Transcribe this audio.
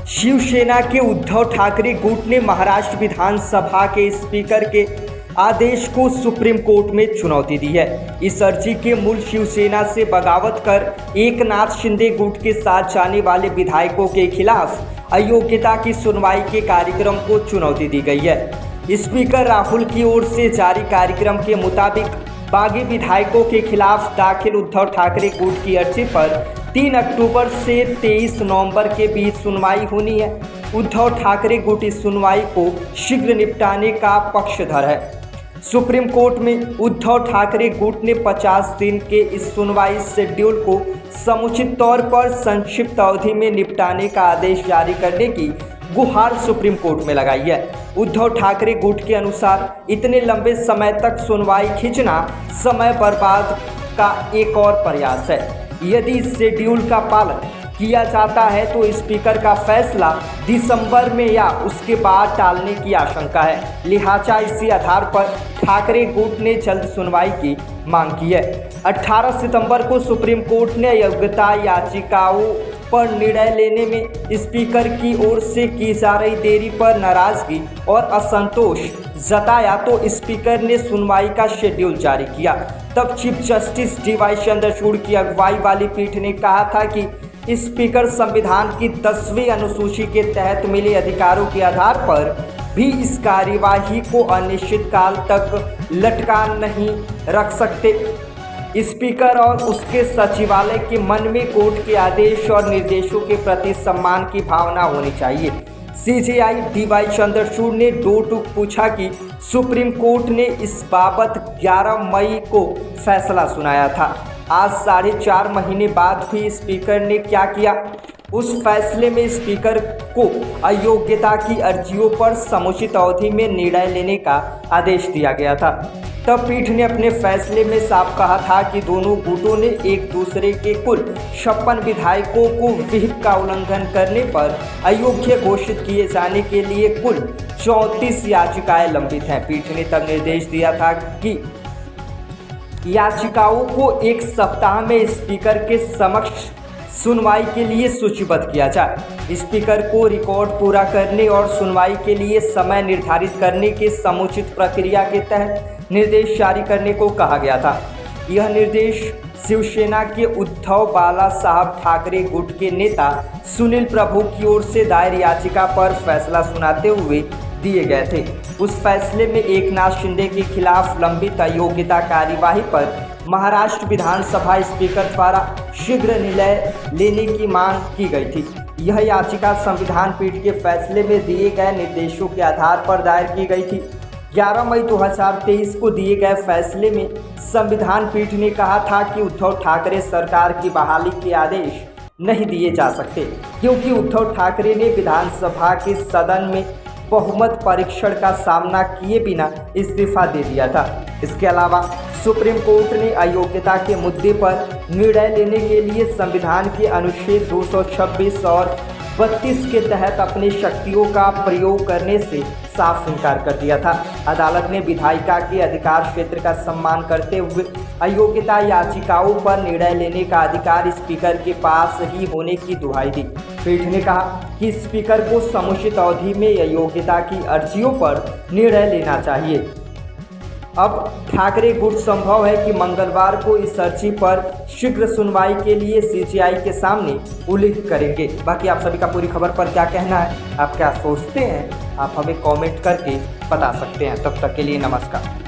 शिवसेना के उद्धव ठाकरे गुट ने महाराष्ट्र विधानसभा के स्पीकर के आदेश को सुप्रीम कोर्ट में चुनौती दी है। इस अर्जी के मूल शिवसेना से बगावत कर एकनाथ शिंदे गुट के साथ जाने वाले विधायकों के खिलाफ अयोग्यता की सुनवाई के कार्यक्रम को चुनौती दी गई है। स्पीकर राहुल की ओर से जारी कार्यक्रम के मुताबिक बागी विधायकों के खिलाफ दाखिल उद्धव ठाकरे गुट की अर्जी पर 3 अक्टूबर से 23 नवंबर के बीच सुनवाई होनी है। उद्धव ठाकरे गुट इस सुनवाई को शीघ्र निपटाने का पक्षधर है। सुप्रीम कोर्ट में उद्धव ठाकरे गुट ने 50 दिन के इस सुनवाई शेड्यूल को समुचित तौर पर संक्षिप्त अवधि में निपटाने का आदेश जारी करने की गुहार सुप्रीम कोर्ट में लगाई है। उद्धव ठाकरे गुट के अनुसार इतने लंबे समय तक सुनवाई खींचना समय बर्बाद का एक और प्रयास है। यदि इस शेड्यूल का पालन किया जाता है तो स्पीकर का फैसला दिसंबर में या उसके बाद टालने की आशंका है। लिहाजा इसी आधार पर ठाकरे गुट ने जल्द सुनवाई की मांग की है। 18 सितंबर को सुप्रीम कोर्ट ने अयोग्यता याचिकाओं पर निर्णय लेने में स्पीकर की ओर से की जा रही देरी पर नाराजगी और असंतोष जताया तो स्पीकर ने सुनवाई का शेड्यूल जारी किया। तब चीफ जस्टिस डी.वाई. चंद्रचूड़ की अगुवाई वाली पीठ ने कहा था कि स्पीकर संविधान की 10वीं अनुसूची के तहत मिले अधिकारों के आधार पर भी इस कार्यवाही को अनिश्चित काल तक लटका नहीं रख सकते। स्पीकर और उसके सचिवालय के मन में कोर्ट के आदेश और निर्देशों के प्रति सम्मान की भावना होनी चाहिए। CJI D.Y.. चंद्रचूड़ ने दो टूक पूछा कि सुप्रीम कोर्ट ने इस बाबत 11 मई को फैसला सुनाया था। आज 4.5 महीने बाद भी स्पीकर ने क्या किया? उस फैसले में स्पीकर को अयोग्यता की अर्जियों पर समुचित अवधि में निर्णय लेने का आदेश दिया गया था। तब पीठ ने अपने फैसले में साफ कहा था कि दोनों गुटों ने एक दूसरे के कुल 56 विधायकों को विहिप का उल्लंघन करने पर अयोग्य घोषित किए जाने के लिए कुल 34 याचिकाएं लंबित हैं। पीठ ने तब निर्देश दिया था कि याचिकाओं को 1 सप्ताह में स्पीकर के समक्ष सुनवाई के लिए सूचीबद्ध किया जाए। स्पीकर को रिकॉर्ड पूरा करने और सुनवाई के लिए समय निर्धारित करने के समुचित प्रक्रिया के तहत निर्देश जारी करने को कहा गया था। यह निर्देश शिवसेना के उद्धव बाला साहब ठाकरे गुट के नेता सुनील प्रभु की ओर से दायर याचिका पर फैसला सुनाते हुए दिए गए थे। उस फैसले में एकनाथ शिंदे के खिलाफ लंबित अयोग्यता कार्यवाही पर महाराष्ट्र विधानसभा स्पीकर द्वारा शीघ्र निर्णय लेने की मांग की गई थी। यह याचिका संविधान पीठ के फैसले में दिए गए निर्देशों के आधार पर दायर की गई थी। 11 मई 2023 को दिए गए फैसले में संविधान पीठ ने कहा था कि उद्धव ठाकरे सरकार की बहाली के आदेश नहीं दिए जा सकते क्योंकि उद्धव ठाकरे ने विधानसभा के सदन में बहुमत परीक्षण का सामना किए बिना इस्तीफा दे दिया था। इसके अलावा सुप्रीम कोर्ट ने अयोग्यता के मुद्दे पर निर्णय लेने के लिए संविधान के अनुच्छेद 226 और 32 के तहत अपनी शक्तियों का प्रयोग करने से साफ इनकार कर दिया था। अदालत ने विधायिका के अधिकार क्षेत्र का सम्मान करते हुए अयोग्यता याचिकाओं पर निर्णय लेने का अधिकार स्पीकर के पास ही होने की दुहाई दी। पीठ ने कहा कि स्पीकर को समुचित अवधि में अयोग्यता की अर्जियों पर निर्णय लेना चाहिए। अब ठाकरे गुट संभव है कि मंगलवार को इस अर्जी पर शीघ्र सुनवाई के लिए सीजेआई के सामने उल्लेख करेंगे। बाकी आप सभी का पूरी खबर पर क्या कहना है, आप क्या सोचते हैं, आप हमें कमेंट करके बता सकते हैं। तब तक के लिए नमस्कार।